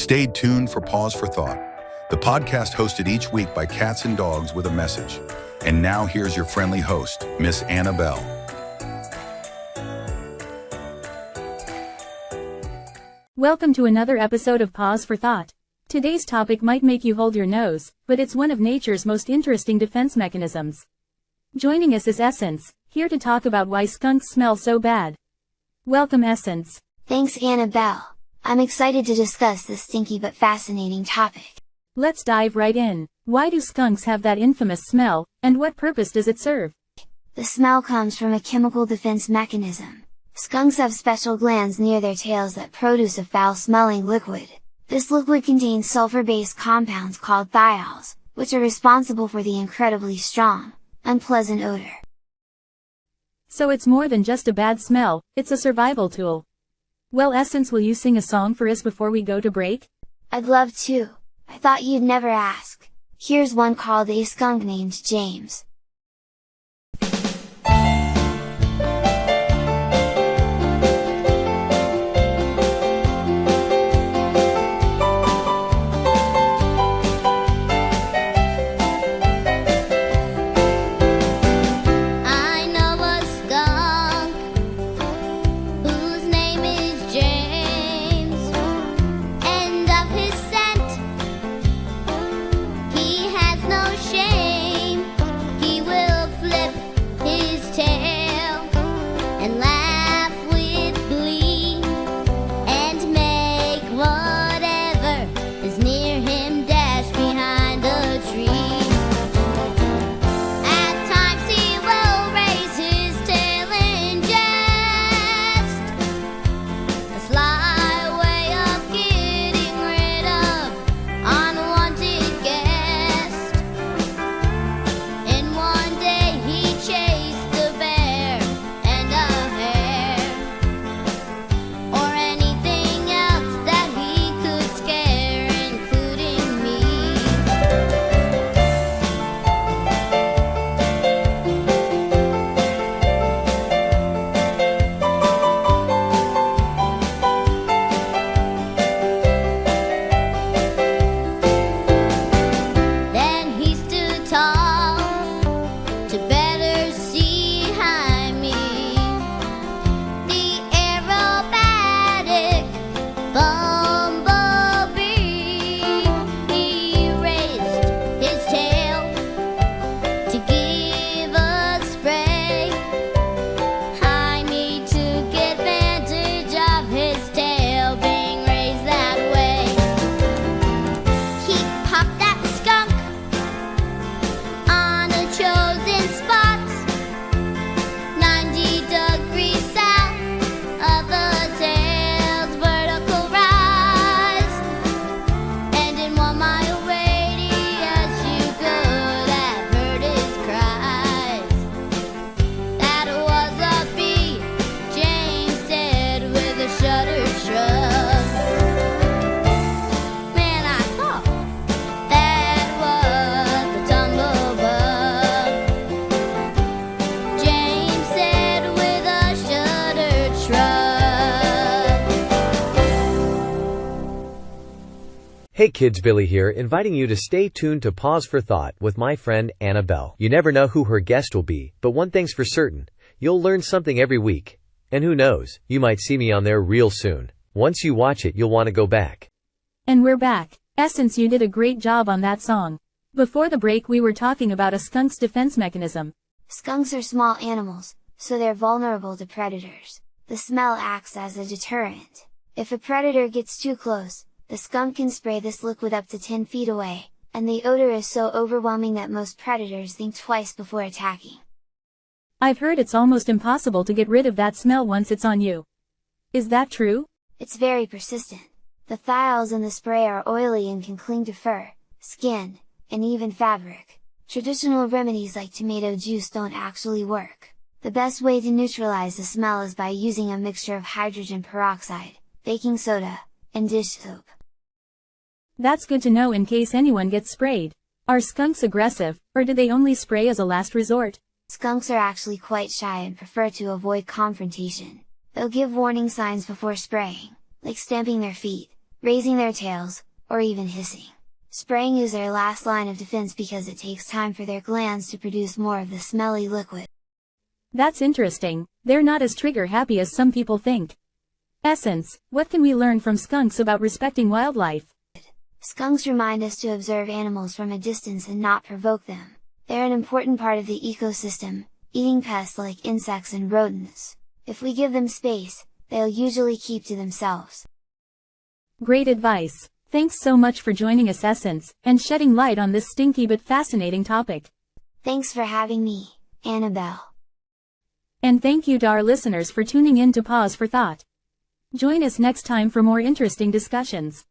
Stay tuned for Pause for Thought, the podcast hosted each week by cats and dogs with a message. And now here's your friendly host, Miss Annabelle. Welcome to another episode of Pause for Thought. Today's topic might make you hold your nose, but it's one of nature's most interesting defense mechanisms. Joining us is Essence, here to talk about why skunks smell so bad. Welcome, Essence. Thanks, Annabelle. I'm excited to discuss this stinky but fascinating topic. Let's dive right in. Why do skunks have that infamous smell, and what purpose does it serve? The smell comes from a chemical defense mechanism. Skunks have special glands near their tails that produce a foul-smelling liquid. This liquid contains sulfur-based compounds called thiols, which are responsible for the incredibly strong, unpleasant odor. So it's more than just a bad smell, it's a survival tool. Well, Essence, will you sing a song for us before we go to break? I'd love to. I thought you'd never ask. Here's one called A Skunk Named James. Hey kids, Billy here, inviting you to stay tuned to Pause for Thought with my friend Annabelle. You never know who her guest will be, but one thing's for certain, you'll learn something every week. And who knows, you might see me on there real soon. Once you watch it, you'll want to go back. And we're back. Essence, you did a great job on that song. Before the break we were talking about a skunk's defense mechanism. Skunks are small animals, so they're vulnerable to predators. The smell acts as a deterrent. If a predator gets too close, the skunk can spray this liquid up to 10 feet away, and the odor is so overwhelming that most predators think twice before attacking. I've heard it's almost impossible to get rid of that smell once it's on you. Is that true? It's very persistent. The thiols in the spray are oily and can cling to fur, skin, and even fabric. Traditional remedies like tomato juice don't actually work. The best way to neutralize the smell is by using a mixture of hydrogen peroxide, baking soda, and dish soap. That's good to know in case anyone gets sprayed. Are skunks aggressive, or do they only spray as a last resort? Skunks are actually quite shy and prefer to avoid confrontation. They'll give warning signs before spraying, like stamping their feet, raising their tails, or even hissing. Spraying is their last line of defense because it takes time for their glands to produce more of the smelly liquid. That's interesting, they're not as trigger-happy as some people think. Essence, what can we learn from skunks about respecting wildlife? Skunks remind us to observe animals from a distance and not provoke them. They're an important part of the ecosystem, eating pests like insects and rodents. If we give them space, they'll usually keep to themselves. Great advice. Thanks so much for joining us, Essence, and shedding light on this stinky but fascinating topic. Thanks for having me, Annabelle. And thank you to our listeners for tuning in to Pause for Thought. Join us next time for more interesting discussions.